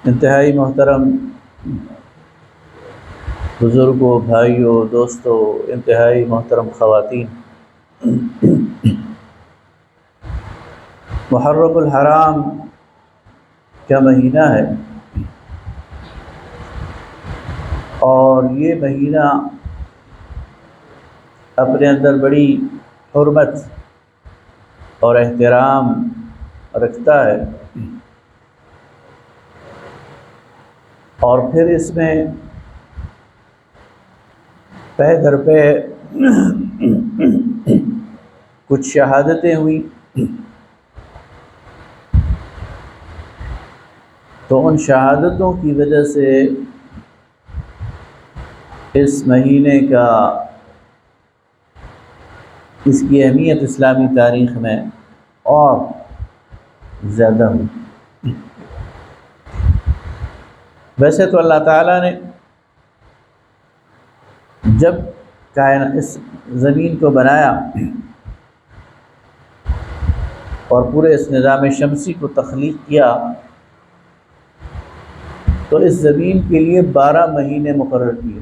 انتہائی محترم بزرگوں، بھائیوں، دوستوں، انتہائی محترم خواتین، محرم الحرام کا مہینہ ہے، اور یہ مہینہ اپنے اندر بڑی حرمت اور احترام رکھتا ہے، اور پھر اس میں پہ در پہ کچھ شہادتیں ہوئیں، تو ان شہادتوں کی وجہ سے اس مہینے کا، اس کی اہمیت اسلامی تاریخ میں اور زیادہ ہوئی۔ ویسے تو اللہ تعالیٰ نے جب اس زمین کو بنایا اور پورے اس نظام شمسی کو تخلیق کیا، تو اس زمین کے لیے 12 مہینے مقرر کیے۔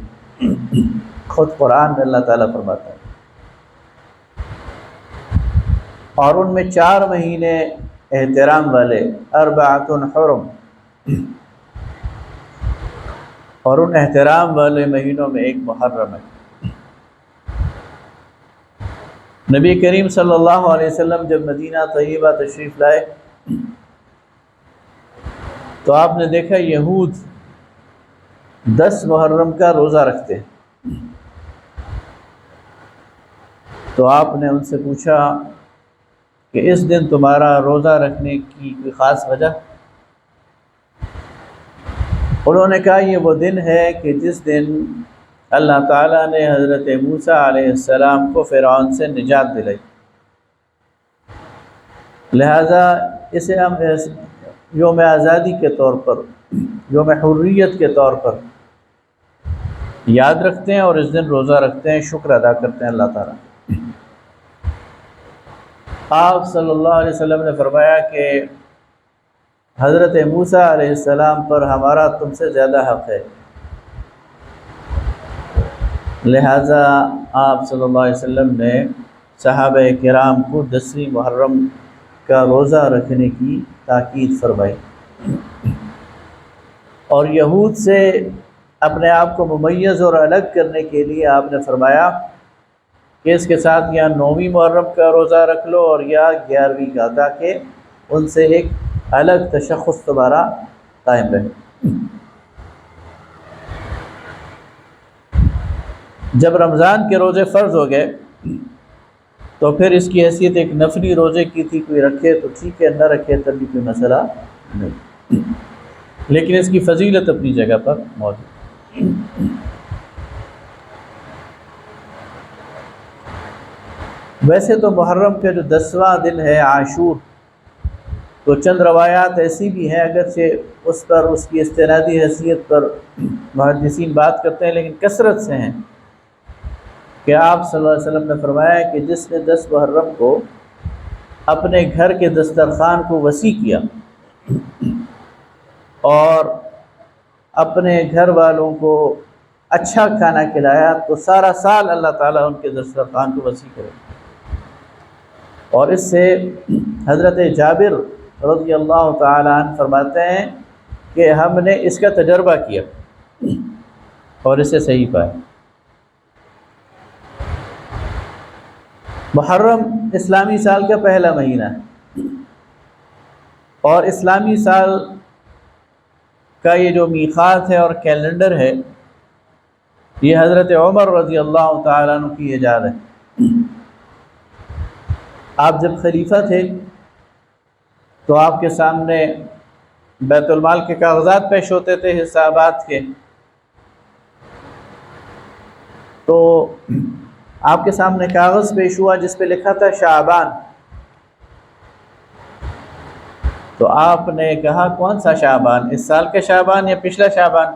خود قرآن میں اللہ تعالیٰ فرماتا ہے، اور ان میں 4 مہینے احترام والے، 4 حرم، اور ان احترام والے مہینوں میں ایک محرم ہے۔ نبی کریم صلی اللہ علیہ وسلم جب مدینہ طیبہ تشریف لائے تو آپ نے دیکھا یہود 10 محرم کا روزہ رکھتے ہیں، تو آپ نے ان سے پوچھا کہ اس دن تمہارا روزہ رکھنے کی کوئی خاص وجہ؟ انہوں نے کہا یہ وہ دن ہے کہ جس دن اللہ تعالیٰ نے حضرت موسیٰ علیہ السلام کو فرعون سے نجات دلائی، لہذا اسے ہم یوم آزادی کے طور پر، یوم حریت کے طور پر یاد رکھتے ہیں، اور اس دن روزہ رکھتے ہیں، شکر ادا کرتے ہیں اللہ تعالیٰ۔ آپ صلی اللہ علیہ وسلم نے فرمایا کہ حضرت موسیٰ علیہ السلام پر ہمارا تم سے زیادہ حق ہے، لہذا آپ صلی اللہ علیہ وسلم نے صحابہ کرام کو 10ویں محرم کا روزہ رکھنے کی تاکید فرمائی، اور یہود سے اپنے آپ کو ممیز اور الگ کرنے کے لیے آپ نے فرمایا کہ اس کے ساتھ یا 9ویں محرم کا روزہ رکھ لو اور یا 11ویں کا، تاکہ ان سے ایک الگ تشخص تمہارا قائم رہے۔ جب رمضان کے روزے فرض ہو گئے تو پھر اس کی حیثیت ایک نفلی روزے کی تھی، کوئی رکھے تو ٹھیک ہے، نہ رکھے تب بھی کوئی مسئلہ نہیں، لیکن اس کی فضیلت اپنی جگہ پر موجود۔ ویسے تو محرم کا جو 10واں دن ہے عاشور، تو چند روایات ایسی بھی ہیں، اگرچہ اس پر، اس کی استنادی حیثیت پر محدثین بات کرتے ہیں، لیکن کثرت سے ہیں کہ آپ صلی اللہ علیہ وسلم نے فرمایا کہ جس نے 10 محرم کو اپنے گھر کے دسترخوان کو وسیع کیا اور اپنے گھر والوں کو اچھا کھانا کھلایا، تو سارا سال اللہ تعالیٰ ان کے دسترخوان کو وسیع کرے۔ اور اس سے حضرت جابر رضی اللہ تعالیٰ عنہ فرماتے ہیں کہ ہم نے اس کا تجربہ کیا اور اسے صحیح پایا۔ محرم اسلامی سال کا پہلا مہینہ ہے، اور اسلامی سال کا یہ جو میقات ہے اور کیلنڈر ہے، یہ حضرت عمر رضی اللہ تعالیٰ عنہ کی ایجاد ہے۔ آپ جب خلیفہ تھے تو آپ کے سامنے بیت المال کے کاغذات پیش ہوتے تھے حسابات کے، تو آپ کے سامنے کاغذ پیش ہوا جس پہ لکھا تھا شعبان، تو آپ نے کہا کون سا شعبان، اس سال کا شعبان یا پچھلا شعبان؟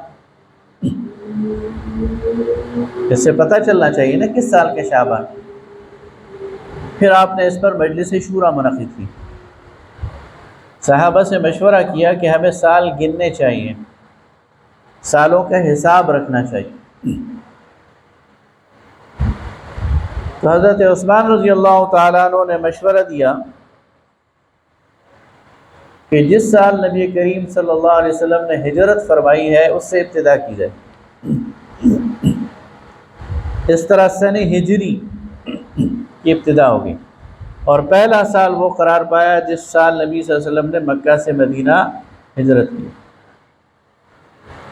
اس سے پتہ چلنا چاہیے نا کس سال کا شعبان۔ پھر آپ نے اس پر مجلس شورا منعقد کی، صحابہ سے مشورہ کیا کہ ہمیں سال گننے چاہیے، سالوں کا حساب رکھنا چاہیے۔ تو حضرت عثمان رضی اللہ تعالیٰ عنہ نے مشورہ دیا کہ جس سال نبی کریم صلی اللہ علیہ وسلم نے ہجرت فرمائی ہے اس سے ابتدا کی جائے۔ اس طرح سن ہجری کی ابتدا ہوگی، اور پہلا سال وہ قرار پایا جس سال نبی صلی اللہ علیہ وسلم نے مکہ سے مدینہ ہجرت کی۔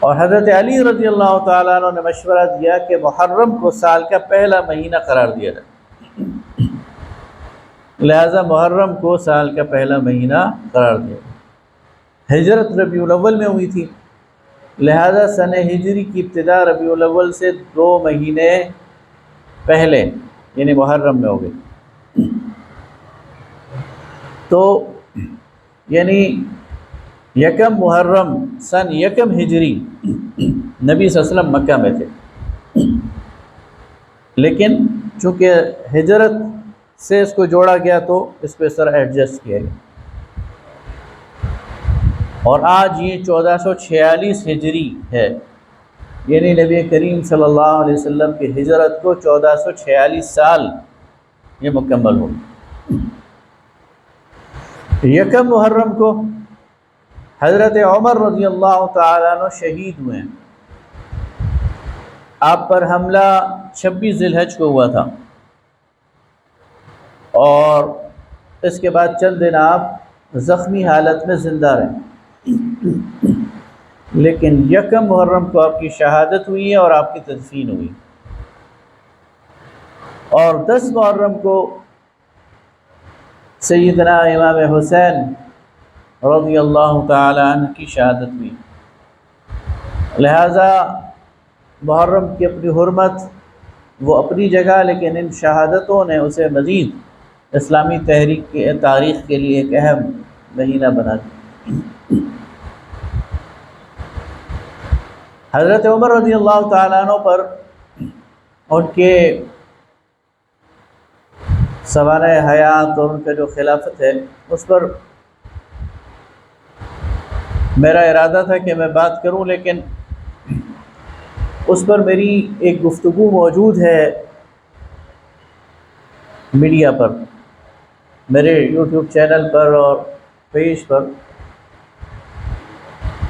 اور حضرت علی رضی اللہ تعالیٰ عنہ نے مشورہ دیا کہ محرم کو سال کا پہلا مہینہ قرار دیا جائے، لہذا محرم کو سال کا پہلا مہینہ قرار دیا۔ ہجرت ربیع الاول میں ہوئی تھی، لہذا سن ہجری کی ابتدا ربیع الاول سے 2 مہینے پہلے یعنی محرم میں ہو گئی۔ تو یعنی یکم محرم سن یکم ہجری نبی صلی اللہ علیہ وسلم مکہ میں تھے، لیکن چونکہ ہجرت سے اس کو جوڑا گیا تو اس پہ سر ایڈجسٹ کیا گیا، اور آج یہ 1446 ہجری ہے، یعنی نبی کریم صلی اللہ علیہ وسلم کی ہجرت کو 1446 سال یہ مکمل ہو۔ یکم محرم کو حضرت عمر رضی اللہ تعالیٰ عنہ شہید ہوئے ہیں۔ آپ پر حملہ 26 ذی الحج کو ہوا تھا، اور اس کے بعد چند دن آپ زخمی حالت میں زندہ رہے، لیکن یکم محرم کو آپ کی شہادت ہوئی ہے اور آپ کی تدفین ہوئی، اور 10 محرم کو سیدنا امام حسین رضی اللہ تعالی عنہ کی شہادت ہوئی۔ لہذا محرم کی اپنی حرمت وہ اپنی جگہ، لیکن ان شہادتوں نے اسے مزید اسلامی تاریخ کے لیے ایک اہم مہینہ بنا دیا۔ حضرت عمر رضی اللہ تعالیٰ عنہ پر ان کے سوانح حیات اور ان کا جو خلافت ہے اس پر میرا ارادہ تھا کہ میں بات کروں، لیکن اس پر میری ایک گفتگو موجود ہے میڈیا پر، میرے یوٹیوب چینل پر اور پیج پر،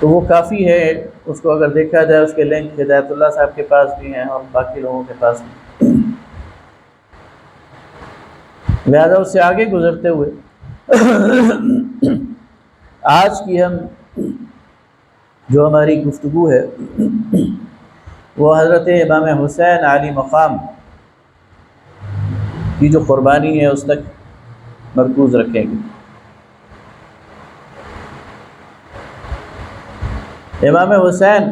تو وہ کافی ہے، اس کو اگر دیکھا جائے اس کے لنک ہدایت اللہ صاحب کے پاس بھی ہیں اور باقی لوگوں کے پاس بھی، لہذا اس سے آگے گزرتے ہوئے آج کی ہم جو ہماری گفتگو ہے وہ حضرت امام حسین علی مقام کی جو قربانی ہے اس تک مرکوز رکھیں گے۔ امام حسین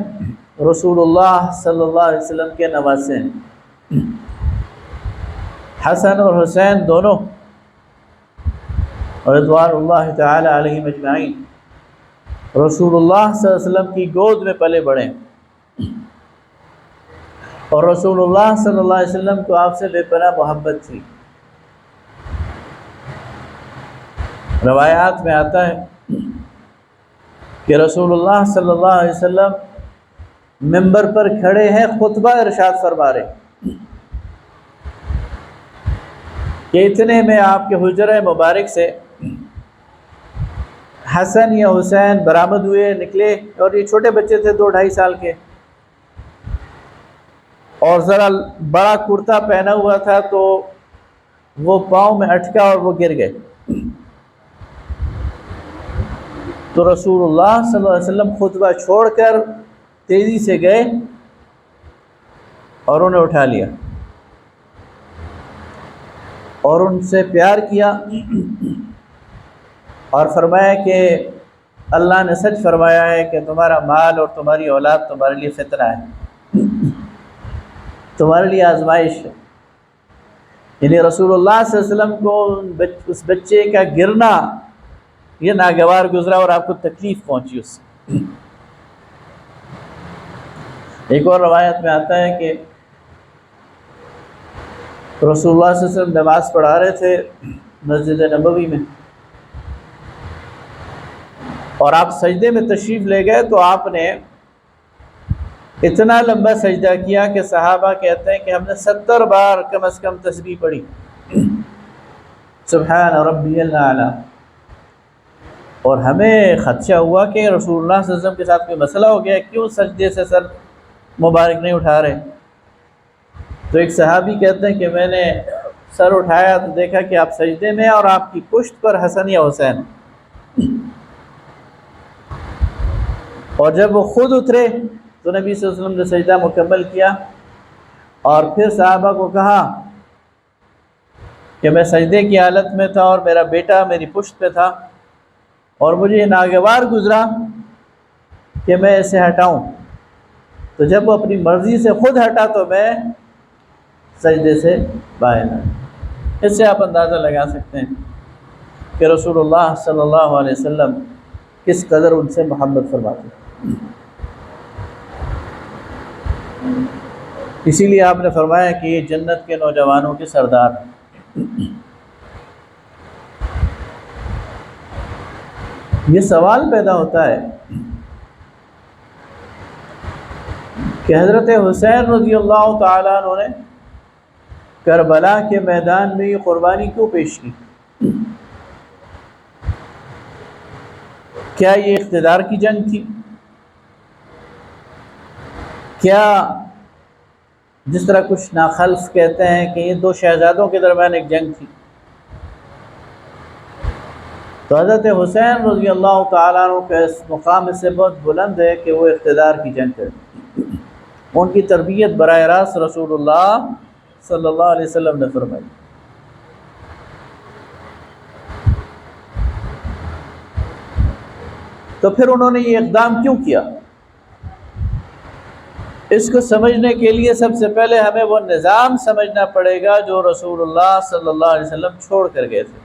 رسول اللہ صلی اللہ علیہ وسلم کے نواسے ہیں۔ حسن اور حسین دونوں رضوان اللہ تعالی علیہم اجمعین رسول اللہ صلی اللہ علیہ وسلم کی گود میں پلے بڑھے، اور رسول اللہ صلی اللہ علیہ وسلم کو آپ سے بے پناہ محبت تھی۔ روایات میں آتا ہے کہ رسول اللہ صلی اللہ علیہ وسلم منبر پر کھڑے ہیں، خطبہ ارشاد فرما رہے کہ اتنے میں آپ کے حجرہ مبارک سے حسن یا حسین برآمد ہوئے، نکلے، اور یہ چھوٹے بچے تھے 2-2.5 سال کے، اور ذرا بڑا کرتا پہنا ہوا تھا تو وہ پاؤں میں اٹکا اور وہ گر گئے۔ تو رسول اللہ صلی اللہ علیہ وسلم خطبہ چھوڑ کر تیزی سے گئے اور انہیں اٹھا لیا اور ان سے پیار کیا، اور فرمایا کہ اللہ نے سچ فرمایا ہے کہ تمہارا مال اور تمہاری اولاد تمہارے لیے فتنہ ہے، تمہارے لیے آزمائش ہے۔ یعنی رسول اللہ صلی اللہ علیہ وسلم کو اس بچے کا گرنا یہ ناگوار گزرا اور آپ کو تکلیف پہنچی اس سے۔ ایک اور روایت میں آتا ہے کہ رسول اللہ صلی اللہ علیہ وسلم نماز پڑھا رہے تھے مسجد نبوی میں، اور آپ سجدے میں تشریف لے گئے تو آپ نے اتنا لمبا سجدہ کیا کہ صحابہ کہتے ہیں کہ ہم نے 70 بار کم از کم تسبیح پڑھی، سبحان ربی الاعلی۔ اور ہمیں خدشہ ہوا کہ رسول اللہ صلی اللہ علیہ وسلم کے ساتھ کوئی مسئلہ ہو گیا، کیوں سجدے سے سر مبارک نہیں اٹھا رہے؟ تو ایک صحابی کہتے ہیں کہ میں نے سر اٹھایا تو دیکھا کہ آپ سجدے میں اور آپ کی پشت پر حسن یا حسین، اور جب وہ خود اترے تو نبی صلی اللہ علیہ وسلم نے سجدہ مکمل کیا اور پھر صحابہ کو کہا کہ میں سجدے کی حالت میں تھا اور میرا بیٹا میری پشت پہ تھا اور مجھے یہ ناگوار گزرا کہ میں اسے ہٹاؤں، تو جب وہ اپنی مرضی سے خود ہٹا تو میں سجدے سے باہر آیا۔ اس سے آپ اندازہ لگا سکتے ہیں کہ رسول اللہ صلی اللہ علیہ وسلم کس قدر ان سے محبت فرماتے ہیں۔ اسی لیے آپ نے فرمایا کہ یہ جنت کے نوجوانوں کے سردار ہیں۔ یہ سوال پیدا ہوتا ہے کہ حضرت حسین رضی اللہ تعالیٰ عنہ نے کربلا کے میدان میں یہ قربانی کیوں پیش کی؟ کیا یہ اقتدار کی جنگ تھی؟ کیا جس طرح کچھ ناخلف کہتے ہیں کہ یہ دو شہزادوں کے درمیان ایک جنگ تھی؟ تو حضرت حسین رضی اللہ تعالیٰ عنہ کا اس مقام اس سے بہت بلند ہے کہ وہ اقتدار کی جنگ کرتے، ان کی تربیت براہ راست رسول اللہ صلی اللہ علیہ وسلم نے فرمائی۔ تو پھر انہوں نے یہ اقدام کیوں کیا؟ اس کو سمجھنے کے لیے سب سے پہلے ہمیں وہ نظام سمجھنا پڑے گا جو رسول اللہ صلی اللہ علیہ وسلم چھوڑ کر گئے تھے۔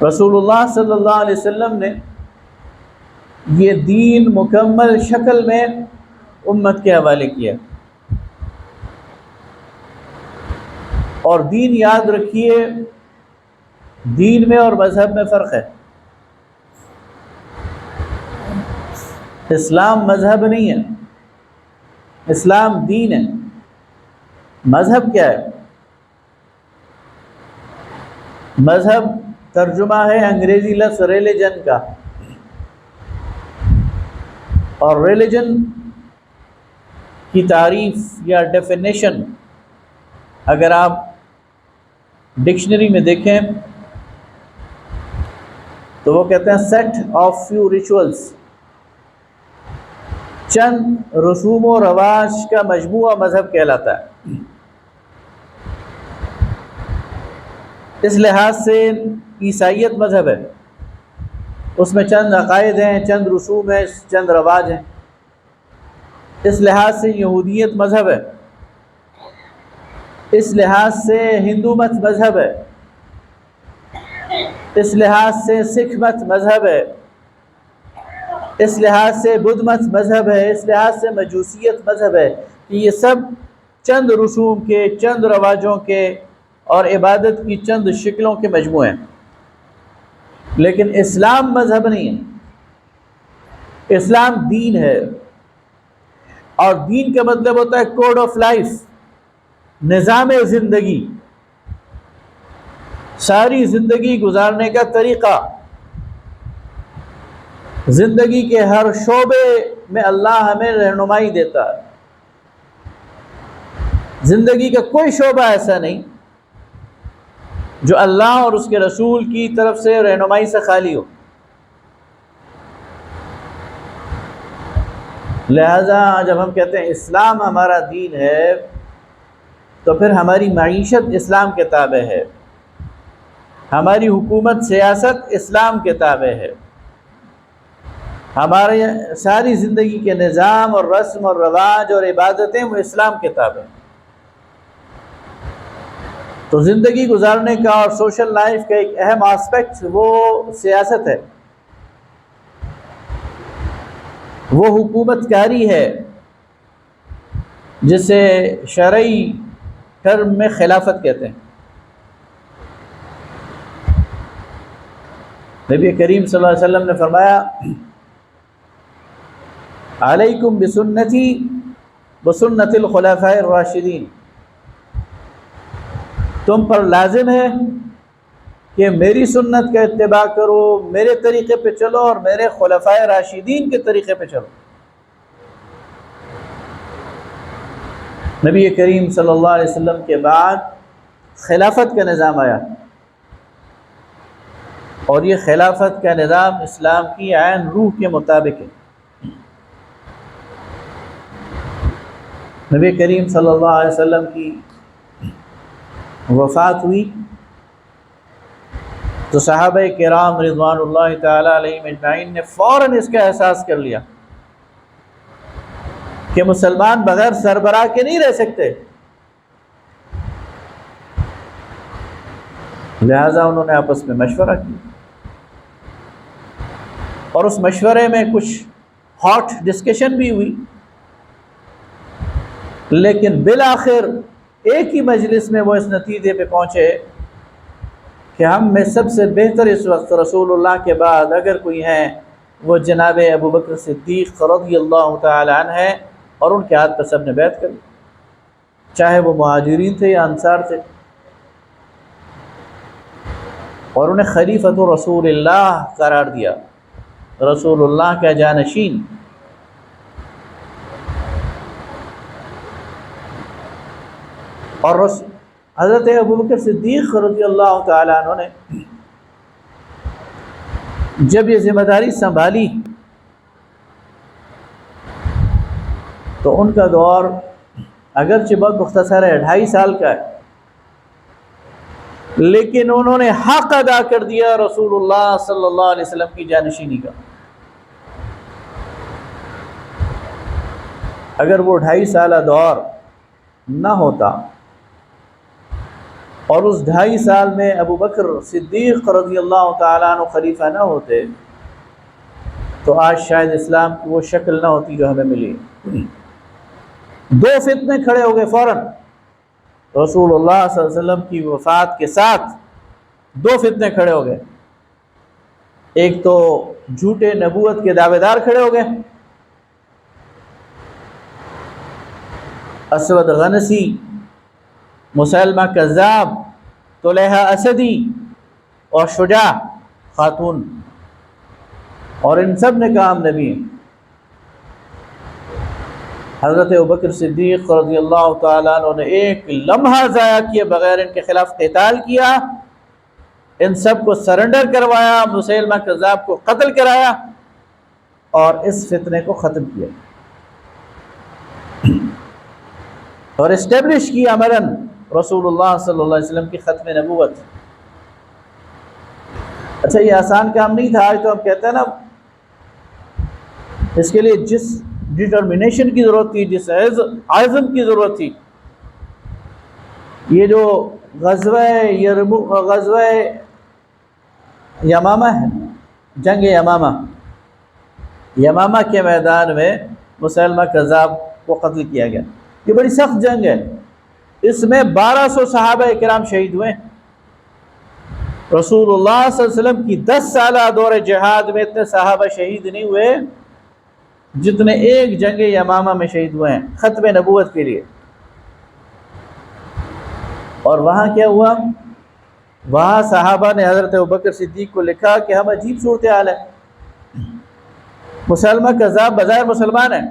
رسول اللہ صلی اللہ علیہ وسلم نے یہ دین مکمل شکل میں امت کے حوالے کیا، اور دین یاد رکھیے، دین میں اور مذہب میں فرق ہے۔ اسلام مذہب نہیں ہے، اسلام دین ہے۔ مذہب کیا ہے؟ مذہب ترجمہ ہے انگریزی لفظ ریلیجن کا، اور ریلیجن کی تعریف یا ڈیفینیشن اگر آپ ڈکشنری میں دیکھیں تو وہ کہتے ہیں سیٹ آف فیو ریچولز، چند رسوم و رواج کا مجموعہ مذہب کہلاتا ہے۔ اس لحاظ سے عیسائیت مذہب ہے، اس میں چند عقائد ہیں، چند رسوم ہیں، چند رواج ہیں۔ اس لحاظ سے یہودیت مذہب ہے، اس لحاظ سے ہندو مت مذہب ہے، اس لحاظ سے سکھ مت مذہب ہے، اس لحاظ سے بدھ مت مذہب ہے، اس لحاظ سے مجوسیت مذہب ہے، کہ یہ سب چند رسوم کے، چند رواجوں کے اور عبادت کی چند شکلوں کے مجموعے ہیں۔ لیکن اسلام مذہب نہیں ہے، اسلام دین ہے، اور دین کا مطلب ہوتا ہے کوڈ آف لائف، نظام زندگی، ساری زندگی گزارنے کا طریقہ۔ زندگی کے ہر شعبے میں اللہ ہمیں رہنمائی دیتا ہے۔ زندگی کا کوئی شعبہ ایسا نہیں جو اللہ اور اس کے رسول کی طرف سے رہنمائی سے خالی ہو۔ لہذا جب ہم کہتے ہیں اسلام ہمارا دین ہے تو پھر ہماری معیشت اسلام کے تابع ہے، ہماری حکومت سیاست اسلام کے تابع ہے، ہمارے ساری زندگی کے نظام اور رسم اور رواج اور عبادتیں وہ اسلام کے تابع ہیں۔ تو زندگی گزارنے کا اور سوشل لائف کا ایک اہم آسپیکٹ وہ سیاست ہے، وہ حکومت کاری ہے، جسے شرعی ٹرم میں خلافت کہتے ہیں۔ نبی کریم صلی اللہ علیہ وسلم نے فرمایا علیکم بسنتی بسنت الخلفاء الراشدین، تم پر لازم ہے کہ میری سنت کا اتباع کرو، میرے طریقے پہ چلو اور میرے خلفاء راشدین کے طریقے پہ چلو۔ نبی کریم صلی اللہ علیہ وسلم کے بعد خلافت کا نظام آیا، اور یہ خلافت کا نظام اسلام کی عین روح کے مطابق ہے۔ نبی کریم صلی اللہ علیہ وسلم کی وفات ہوئی تو صحابہ کرام رضوان اللہ تعالی علیہم اجمعین نے فوراً اس کا احساس کر لیا کہ مسلمان بغیر سربراہ کے نہیں رہ سکتے، لہذا انہوں نے آپس میں مشورہ کیا، اور اس مشورے میں کچھ ہاٹ ڈسکشن بھی ہوئی، لیکن بالآخر ایک ہی مجلس میں وہ اس نتیجے پہ پہنچے کہ ہم میں سب سے بہتر اس وقت رسول اللہ کے بعد اگر کوئی ہیں وہ جناب ابو بکر صدیق رضی اللہ تعالی عنہ ہیں، اور ان کے ہاتھ پہ سب نے بیعت کر لی، چاہے وہ مہاجرین تھے یا انصار تھے، اور انہیں خلیفۃ رسول اللہ قرار دیا، رسول اللہ کا جانشین۔ اور حضرت ابو بکر صدیق رضی اللہ تعالیٰ عنہ نے جب یہ ذمہ داری سنبھالی تو ان کا دور اگرچہ بہت مختصر ہے، 2.5 سال کا ہے، لیکن انہوں نے حق ادا کر دیا رسول اللہ صلی اللہ علیہ وسلم کی جانشینی کا۔ اگر وہ 2.5 سالہ دور نہ ہوتا اور اس 2.5 سال میں ابو بکر صدیق رضی اللہ تعالیٰ عنہ خلیفہ نہ ہوتے تو آج شاید اسلام کی وہ شکل نہ ہوتی جو ہمیں ملی۔ 2 فتنے کھڑے ہو گئے فوراً، رسول اللہ صلی اللہ علیہ وسلم کی وفات کے ساتھ 2 فتنے کھڑے ہو گئے۔ ایک تو جھوٹے نبوت کے دعوے دار کھڑے ہو گئے، اسود غنسی، مسلمہ کذاب، طلحہ اسدی اور شجاع خاتون، اور ان سب نے کہا ہم نبی ہیں۔ حضرت ابوبکر صدیق رضی اللہ تعالیٰ عنہ نے ایک لمحہ ضائع کیے بغیر ان کے خلاف قتال کیا، ان سب کو سرنڈر کروایا، مسلمہ کذاب کو قتل کرایا اور اس فتنے کو ختم کیا اور اسٹیبلش کیا عملاً رسول اللہ صلی اللہ علیہ وسلم کی ختم نبوت۔ اچھا یہ آسان کام نہیں تھا، آج تو ہم کہتے ہیں نا اس کے لیے جس ڈٹرمنیشن کی ضرورت تھی، جس عزم کی ضرورت تھی، یہ جو غزوہ یمامہ ہے، جنگ یمامہ کے میدان میں مسلمہ کذاب کو قتل کیا گیا، یہ بڑی سخت جنگ ہے، اس میں 1200 صحابہ کرام شہید ہوئے۔ رسول اللہ صلی اللہ علیہ وسلم کی 10 سالہ دور جہاد میں اتنے صحابہ شہید نہیں ہوئے جتنے ایک جنگ یمامہ میں شہید ہوئے ہیں ختم نبوت کے لیے۔ اور وہاں کیا ہوا؟ وہاں صحابہ نے حضرت ابوبکر صدیق کو لکھا کہ ہم عجیب صورتحال ہے، مسلمہ کذاب بظاہر مسلمان ہے،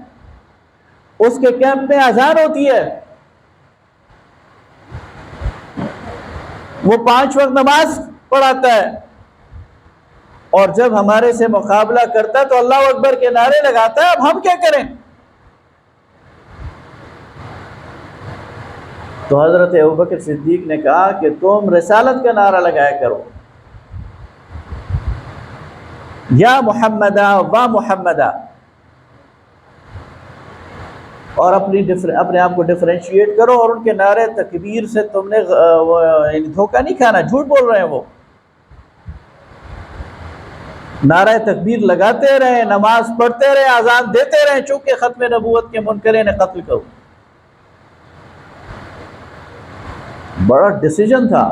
اس کے کیمپ میں اذان ہوتی ہے، وہ 5 وقت نماز پڑھاتا ہے، اور جب ہمارے سے مقابلہ کرتا ہے تو اللہ اکبر کے نعرے لگاتا ہے، اب ہم کیا کریں؟ تو حضرت ابوبکر صدیق نے کہا کہ تم رسالت کا نعرہ لگایا کرو، یا محمدہ و محمدہ، اور اپنے آپ کو ڈفرینشیٹ کرو، اور ان کے نعرے تکبیر سے تم نے دھوکہ نہیں کھانا، جھوٹ بول رہے ہیں، وہ نعرہ تکبیر لگاتے رہے، نماز پڑھتے رہے، اذان دیتے رہے، چونکہ ختم نبوت کے منکرین قتل کرو۔ بڑا ڈیسیجن تھا،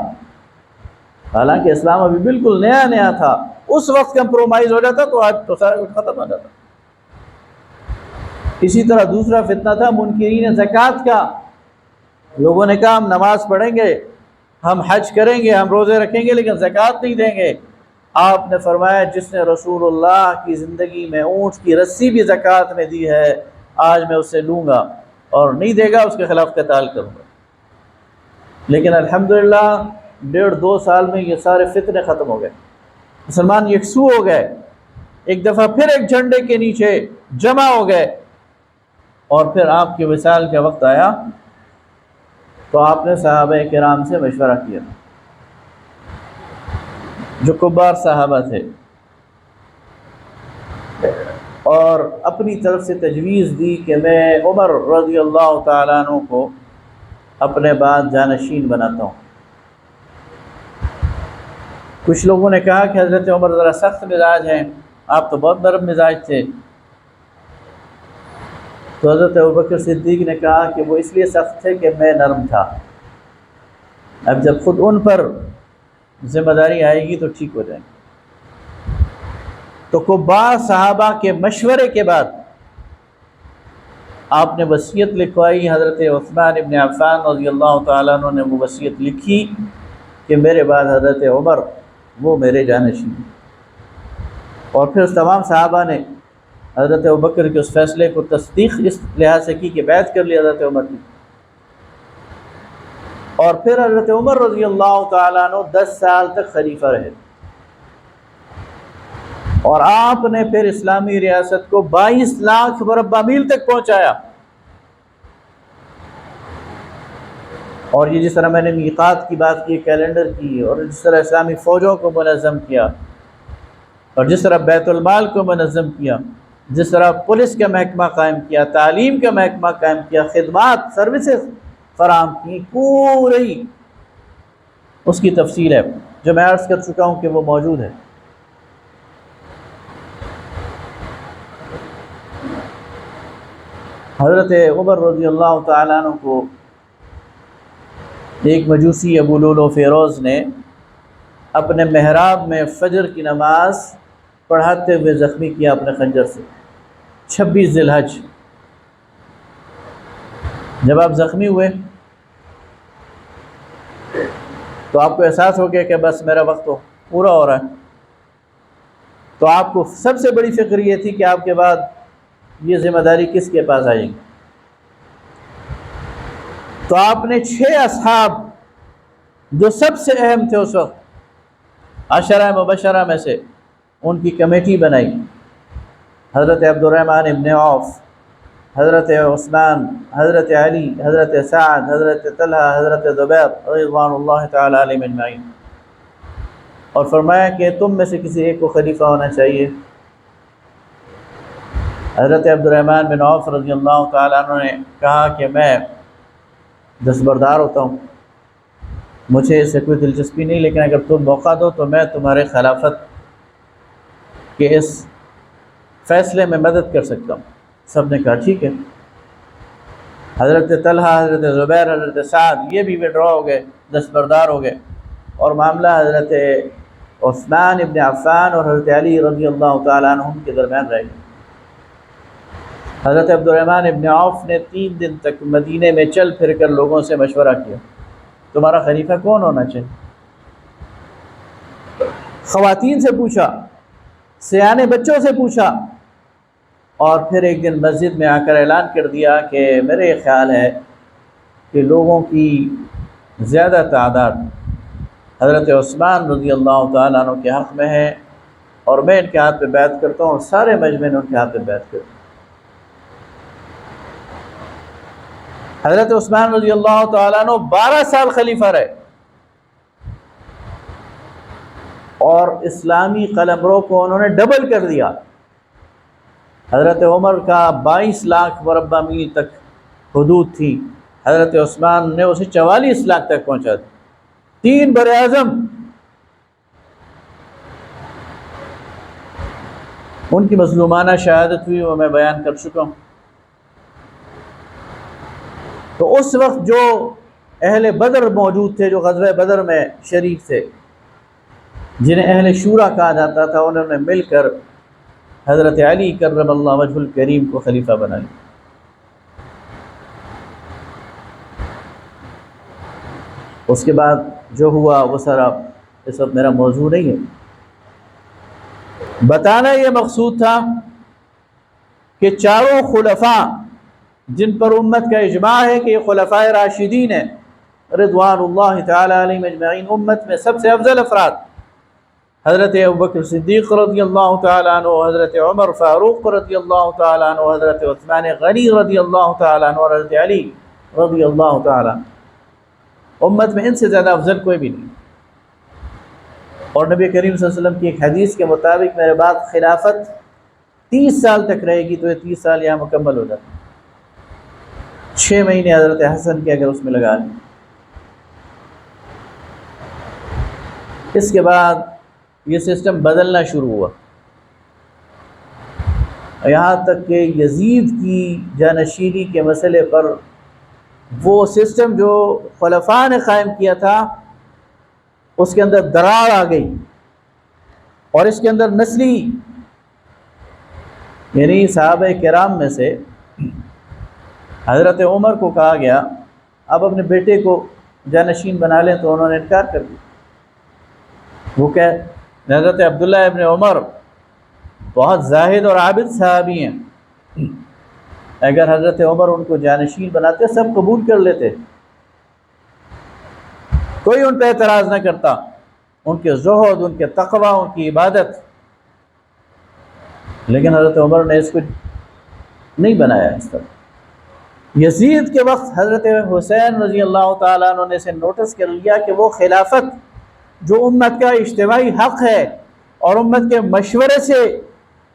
حالانکہ اسلام ابھی بالکل نیا نیا تھا، اس وقت کمپرومائز ہو جاتا تو آج تو سارا کچھ ختم ہو جاتا۔ اسی طرح دوسرا فتنہ تھا منکرین زکوٰۃ کا، لوگوں نے کہا ہم نماز پڑھیں گے، ہم حج کریں گے، ہم روزے رکھیں گے، لیکن زکوٰۃ نہیں دیں گے۔ آپ نے فرمایا جس نے رسول اللہ کی زندگی میں اونٹ کی رسی بھی زکوٰۃ میں دی ہے، آج میں اسے لوں گا، اور نہیں دے گا اس کے خلاف قتال کروں گا۔ لیکن الحمدللہ 1.5-2 سال میں یہ سارے فتنے ختم ہو گئے، مسلمان یکسو ہو گئے، ایک دفعہ پھر ایک جھنڈے کے نیچے جمع ہو گئے، اور پھر آپ کے وصال کا وقت آیا تو آپ نے صحابہ کرام سے مشورہ کیا، جو کبار صحابہ تھے، اور اپنی طرف سے تجویز دی کہ میں عمر رضی اللہ تعالیٰ عنہ کو اپنے بعد جانشین بناتا ہوں۔ کچھ لوگوں نے کہا کہ حضرت عمر ذرا سخت مزاج ہیں، آپ تو بہت نرم مزاج تھے۔ تو حضرت ابوبکر صدیق نے کہا کہ وہ اس لیے سخت تھے کہ میں نرم تھا، اب جب خود ان پر ذمہ داری آئے گی تو ٹھیک ہو جائیں گے۔ تو کبار صحابہ کے مشورے کے بعد آپ نے وصیت لکھوائی، حضرت عثمان ابن عفان رضی اللہ تعالیٰ عنہ نے وہ وصیت لکھی کہ میرے بعد حضرت عمر وہ میرے جانشین، اور پھر اس تمام صحابہ نے حضرت ابوبکر کے اس فیصلے کو تصدیق اس لحاظ سے کی کہ بیعت کر لی حضرت عمر کی، اور پھر حضرت عمر رضی اللہ تعالیٰ عنہ 10 سال تک خلیفہ رہے، اور آپ نے پھر اسلامی ریاست کو 22 لاکھ مربع میل تک پہنچایا۔ اور یہ جس طرح میں نے میقات کی بات کی، کیلنڈر کی، اور جس طرح اسلامی فوجوں کو منظم کیا، اور جس طرح بیت المال کو منظم کیا، جس طرح پولیس کا محکمہ قائم کیا، تعلیم کا محکمہ قائم کیا، خدمات سروسز فراہم کی، پوری اس کی تفصیل ہے جو میں عرض کر چکا ہوں کہ وہ موجود ہے۔ حضرت عمر رضی اللہ تعالیٰ عنہ کو ایک مجوسی ابو لولو فیروز نے اپنے محراب میں فجر کی نماز پڑھاتے ہوئے زخمی کیا اپنے خنجر سے، 26 ذی الحج۔ جب آپ زخمی ہوئے تو آپ کو احساس ہو گیا کہ بس میرا وقت تو پورا ہو رہا ہے، تو آپ کو سب سے بڑی فکر یہ تھی کہ آپ کے بعد یہ ذمہ داری کس کے پاس آئے گی۔ تو آپ نے 6 اصحاب جو سب سے اہم تھے اس وقت، عشرہ مبشرہ میں سے، ان کی کمیٹی بنائی، حضرت عبد الرحمن ابن عوف، حضرت عثمان، حضرت علی، حضرت سعد، حضرت طلحہ، حضرت زبیر رضوان اللہ تعالی علیہم اجمعین، اور فرمایا کہ تم میں سے کسی ایک کو خلیفہ ہونا چاہیے۔ حضرت عبد الرحمن بن عوف رضی اللہ تعالیٰ عنہ نے کہا کہ میں دستبردار ہوتا ہوں، مجھے اس سے کوئی دلچسپی نہیں، لیکن اگر تم موقع دو تو میں تمہارے خلافت کے اس فیصلے میں مدد کر سکتا ہوں۔ سب نے کہا ٹھیک ہے۔ حضرت طلحہ، حضرت زبیر، حضرت سعد یہ بھی وڈرا ہو گئے، دستبردار ہو گئے، اور معاملہ حضرت عثمان ابن عفان اور حضرت علی رضی اللہ تعالیٰ عنہم کے درمیان رہ گئے۔ حضرت عبد الرحمن ابن عوف نے 3 دن تک مدینے میں چل پھر کر لوگوں سے مشورہ کیا تمہارا خلیفہ کون ہونا چاہیے۔ خواتین سے پوچھا، سیانے بچوں سے پوچھا، اور پھر ایک دن مسجد میں آ کر اعلان کر دیا کہ میرے یہ خیال ہے کہ لوگوں کی زیادہ تعداد حضرت عثمان رضی اللہ تعالیٰ عنہ کے حق میں ہے، اور میں ان کے ہاتھ پہ بیعت کرتا ہوں، اور سارے مجمع نے ان کے ہاتھ پہ بیعت کرتا ہوں۔ حضرت عثمان رضی اللہ تعالیٰ عنہ 12 سال خلیفہ رہے، اور اسلامی قلمرو کو انہوں نے ڈبل کر دیا۔ حضرت عمر کا 22 لاکھ مربع میل تک حدود تھی، حضرت عثمان نے اسے 44 لاکھ تک پہنچا دی۔ 3 براعظم ان کی مظلومانہ شہادت ہوئی، وہ میں بیان کر چکا ہوں۔ تو اس وقت جو اہل بدر موجود تھے، جو غزوہ بدر میں شریک تھے، جنہیں اہل شورا کہا جاتا تھا، انہوں نے مل کر حضرت علی کرم اللہ وجہ الکریم کو خلیفہ بنا لیا۔ اس کے بعد جو ہوا وہ سارا اس وقت میرا موضوع نہیں ہے۔ بتانا یہ مقصود تھا کہ چاروں خلفاء جن پر امت کا اجماع ہے کہ یہ خلفاء راشدین ہیں رضوان اللہ تعالی علیہم اجمعین، امت میں سب سے افضل افراد حضرت ابوبکر صدیق رضی اللہ تعالیٰ عنہ، حضرت عمر فاروق رضی اللہ تعالیٰ عنہ، حضرت عثمان غنی رضی اللہ تعالیٰ عنہ اور حضرت علی رضی اللہ تعالیٰ عنہ۔ امت میں ان سے زیادہ افضل کوئی بھی نہیں۔ اور نبی کریم صلی اللہ علیہ وسلم کی ایک حدیث کے مطابق میرے بعد خلافت 30 سال تک رہے گی، تو یہ 30 سال یہاں مکمل ہو جاتے ہیں۔ 6 مہینے حضرت حسن کے اگر اس میں لگا لیں۔ اس کے بعد یہ سسٹم بدلنا شروع ہوا، یہاں تک کہ یزید کی جانشینی کے مسئلے پر وہ سسٹم جو خلفاء نے قائم کیا تھا اس کے اندر درار آ گئی، اور اس کے اندر نسلی یعنی صحابہ کرام میں سے حضرت عمر کو کہا گیا آپ اپنے بیٹے کو جانشین بنا لیں، تو انہوں نے انکار کر دیا۔ وہ کہ حضرت عبداللہ ابن عمر بہت زاہد اور عابد صحابی ہیں، اگر حضرت عمر ان کو جانشین بناتے سب قبول کر لیتے، کوئی ان پہ اعتراض نہ کرتا، ان کے زہد، ان کے تقوی، ان کی عبادت۔ لیکن حضرت عمر نے اس کو نہیں بنایا اس طرح۔ یزید کے وقت حضرت حسین رضی اللہ تعالیٰ عنہ نے اسے نوٹس کر لیا کہ وہ خلافت جو امت کا اجتماعی حق ہے اور امت کے مشورے سے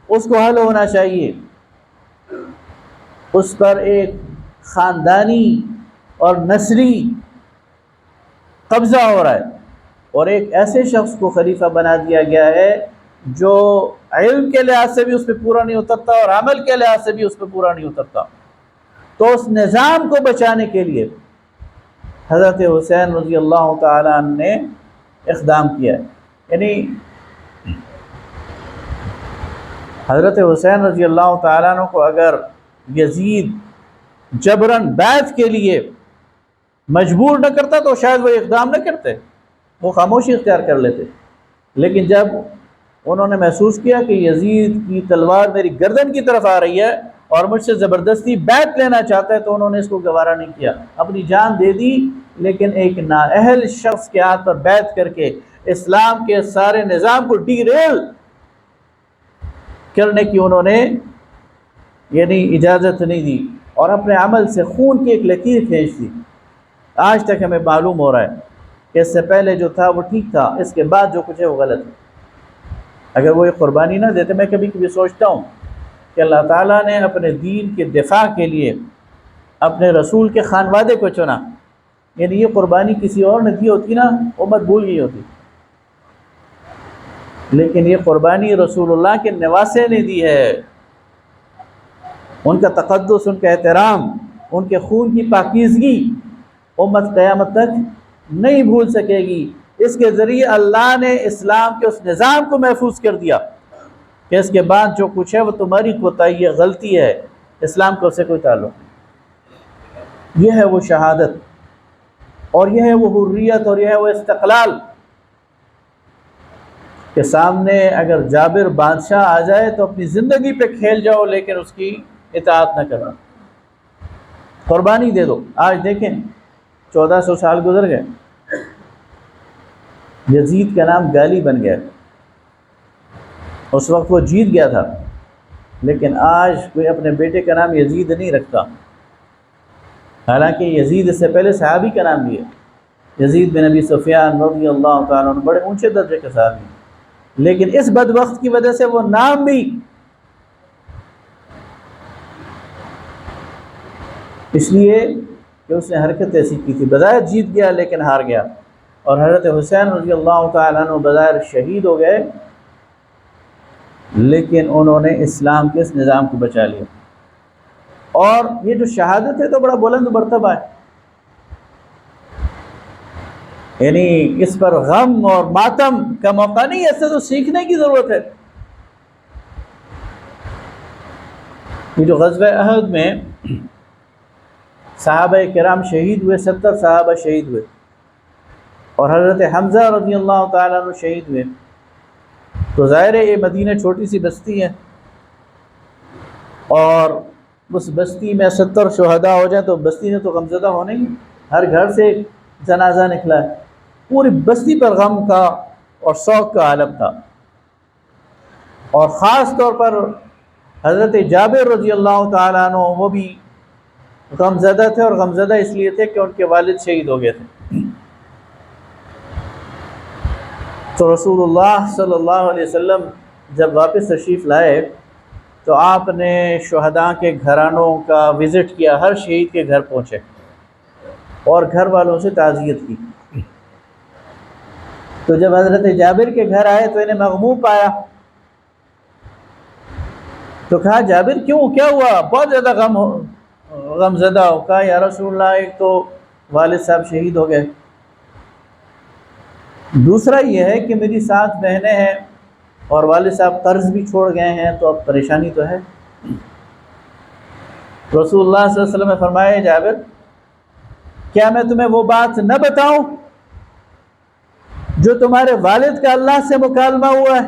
اس کو حل ہونا چاہیے، اس پر ایک خاندانی اور نسلی قبضہ ہو رہا ہے، اور ایک ایسے شخص کو خلیفہ بنا دیا گیا ہے جو علم کے لحاظ سے بھی اس پہ پورا نہیں اترتا اور عمل کے لحاظ سے بھی اس پہ پورا نہیں اترتا۔ تو اس نظام کو بچانے کے لیے حضرت حسین رضی اللہ تعالیٰ عنہ نے اقدام کیا ہے، یعنی حضرت حسین رضی اللہ تعالیٰ عنہ کو اگر یزید جبراً بیعت کے لیے مجبور نہ کرتا تو شاید وہ اقدام نہ کرتے، وہ خاموشی اختیار کر لیتے۔ لیکن جب انہوں نے محسوس کیا کہ یزید کی تلوار میری گردن کی طرف آ رہی ہے اور مجھ سے زبردستی بیعت لینا چاہتا ہے، تو انہوں نے اس کو گوارا نہیں کیا، اپنی جان دے دی، لیکن ایک نااہل شخص کے ہاتھ پر بیعت کر کے اسلام کے سارے نظام کو ڈی ریل کرنے کی انہوں نے یعنی اجازت نہیں دی، اور اپنے عمل سے خون کی ایک لکیر کھینچ دی۔ آج تک ہمیں معلوم ہو رہا ہے کہ اس سے پہلے جو تھا وہ ٹھیک تھا، اس کے بعد جو کچھ ہے وہ غلط ہے۔ اگر وہ یہ قربانی نہ دیتے، میں کبھی کبھی سوچتا ہوں کہ اللہ تعالیٰ نے اپنے دین کے دفاع کے لیے اپنے رسول کے خانوادے کو چنا، یعنی یہ قربانی کسی اور نے دی ہوتی نا، امت بھول گئی ہوتی، لیکن یہ قربانی رسول اللہ کے نواسے نے دی ہے۔ ان کا تقدس، ان کا احترام، ان کے خون کی پاکیزگی امت قیامت تک نہیں بھول سکے گی۔ اس کے ذریعے اللہ نے اسلام کے اس نظام کو محفوظ کر دیا کہ اس کے بعد جو کچھ ہے وہ تمہاری کوتاہی ہے، غلطی ہے، اسلام کو اس سے کوئی تعلق نہیں۔ یہ ہے وہ شہادت، اور یہ ہے وہ حریت، اور یہ ہے وہ استقلال کہ سامنے اگر جابر بادشاہ آ جائے تو اپنی زندگی پہ کھیل جاؤ، لیکن اس کی اطاعت نہ کرنا، قربانی دے دو۔ آج دیکھیں 1400 سال گزر گئے، یزید کا نام گالی بن گیا، اس وقت وہ جیت گیا تھا، لیکن آج کوئی اپنے بیٹے کا نام یزید نہیں رکھتا، حالانکہ یزید اس سے پہلے صحابی کا نام بھی ہے، یزید بن ابی سفیان رضی اللہ تعالیٰ عنہ، بڑے اونچے درجے کے صحابی ہیں، لیکن اس بدبخت کی وجہ سے وہ نام بھی اس لیے کہ اس نے حرکت ایسی کی تھی، بظاہر جیت گیا لیکن ہار گیا، اور حضرت حسین رضی اللہ تعالیٰ عنہ بظاہر شہید ہو گئے، لیکن انہوں نے اسلام کے اس نظام کو بچا لیا۔ اور یہ جو شہادت ہے تو بڑا بلند مرتبہ ہے، یعنی اس پر غم اور ماتم کا موقع نہیں، ایسے تو سیکھنے کی ضرورت ہے۔ یہ جو غزوہ احد میں صحابہ کرام شہید ہوئے، 70 صحابہ شہید ہوئے، اور حضرت حمزہ رضی اللہ تعالیٰ عنہ شہید ہوئے، تو ظاہر ہے یہ مدینہ چھوٹی سی بستی ہے، اور اس بستی میں 70 شہداء ہو جائیں تو بستی نے تو غمزدہ ہونا ہی، ہر گھر سے جنازہ نکلا ہے، پوری بستی پر غم کا اور شوق کا عالم تھا۔ اور خاص طور پر حضرت جابر رضی اللہ تعالیٰ عنہ وہ بھی غمزدہ تھے، اور غمزدہ اس لیے تھے کہ ان کے والد شہید ہو گئے تھے۔ تو رسول اللہ صلی اللہ علیہ وسلم جب واپس تشریف لائے تو آپ نے شہداء کے گھرانوں کا وزٹ کیا، ہر شہید کے گھر پہنچے اور گھر والوں سے تعزیت کی۔ تو جب حضرت جابر کے گھر آئے تو انہیں مغموم پایا، تو کہا جابر کیوں، کیا ہوا، بہت زیادہ غم زدہ ہو۔ کہا یا رسول اللہ، ایک تو والد صاحب شہید ہو گئے، دوسرا یہ ہے کہ میری 7 بہنیں ہیں اور والد صاحب قرض بھی چھوڑ گئے ہیں، تو اب پریشانی تو ہے۔ رسول اللہ صلی اللہ علیہ وسلم نے فرمایا جابر کیا میں تمہیں وہ بات نہ بتاؤں جو تمہارے والد کا اللہ سے مکالمہ ہوا ہے؟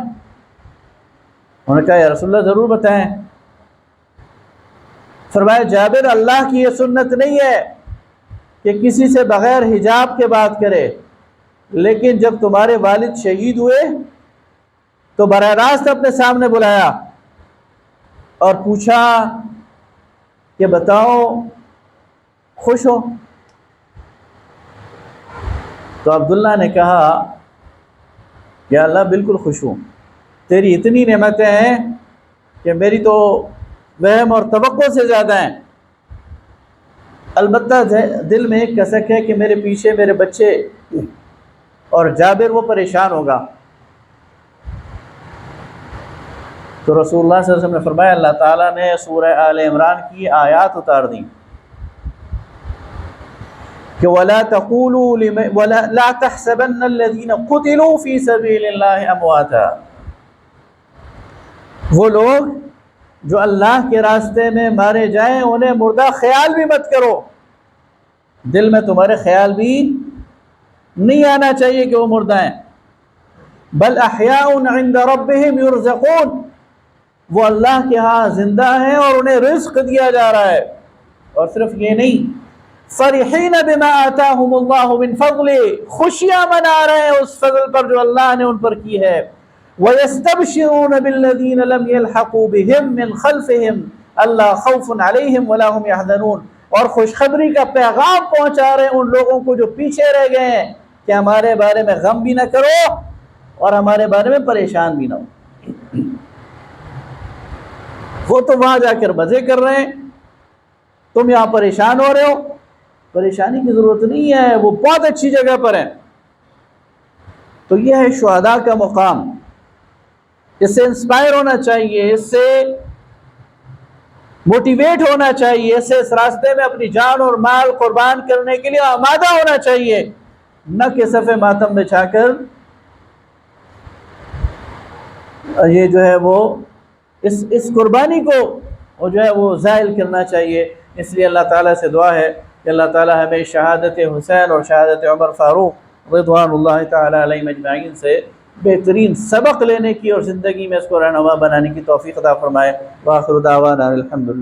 انہوں نے کہا یا رسول اللہ ضرور بتائیں۔ فرمایا جابر اللہ کی یہ سنت نہیں ہے کہ کسی سے بغیر حجاب کے بات کرے، لیکن جب تمہارے والد شہید ہوئے تو براہ راست اپنے سامنے بلایا اور پوچھا کہ بتاؤ خوش ہو؟ تو عبداللہ نے کہا یا اللہ بالکل خوش ہوں، تیری اتنی نعمتیں ہیں کہ میری تو وہم اور توقع سے زیادہ ہیں، البتہ دل میں ایک کسک ہے کہ میرے پیچھے میرے بچے اور جابر وہ پریشان ہوگا۔ تو رسول اللہ صلی اللہ علیہ وسلم نے فرمایا اللہ تعالیٰ نے سورہ آل عمران کی آیات اتار دیں کہ وَلَا تَقُولُوا لَا تَحْسَبَنَّ الَّذِينَ قُتِلُوا فِي سَبِيلِ اللَّهِ أَمْوَاتًا، وہ لوگ جو اللہ کے راستے میں مارے جائیں انہیں مردہ خیال بھی مت کرو، دل میں تمہارے خیال بھی نہیں آنا چاہیے کہ وہ مردہ ہیں، بل احیاء عند ربهم یرزقون، وہ اللہ کے ہاں زندہ ہیں اور انہیں رزق دیا جا رہا ہے۔ اور صرف یہ نہیں، فرحین بما آتاہم اللہ من فضل، خوشیاں منا رہے ہیں اس فضل پر جو اللہ نے ان پر کی ہے، وَيَسْتَبْشِرُونَ بِالَّذِينَ لَمْ يَلْحَقُوا بِهِمْ مِنْ خَلْفِهِمْ أَلَّا خَوْفٌ عَلَيْهِمْ وَلَا هُمْ يَحْزَنُونَ، اور خوشخبری کا پیغام پہنچا رہے ہیں ان لوگوں کو جو پیچھے رہ گئے ہیں کہ ہمارے بارے میں غم بھی نہ کرو اور ہمارے بارے میں پریشان بھی نہ ہو۔ وہ تو وہاں جا کر مزے کر رہے ہیں، تم یہاں پریشان ہو رہے ہو، پریشانی کی ضرورت نہیں ہے، وہ بہت اچھی جگہ پر ہیں۔ تو یہ ہے شہداء کا مقام، اس سے انسپائر ہونا چاہیے، اس سے موٹیویٹ ہونا چاہیے، اس سے اس راستے میں اپنی جان اور مال قربان کرنے کے لیے آمادہ ہونا چاہیے، نہ کہ صف ماتم بچھا کر یہ جو ہے وہ اس قربانی کو وہ جو ہے وہ زائل کرنا چاہیے۔ اس لیے اللہ تعالیٰ سے دعا ہے کہ اللہ تعالیٰ ہمیں شہادت حسین اور شہادت عمر فاروق رضوان اللہ تعالیٰ علیہم اجمعین سے بہترین سبق لینے کی اور زندگی میں اس کو رہنما بنانے کی توفیق عطا فرمائے۔ وآخر دعوانا الحمدللہ۔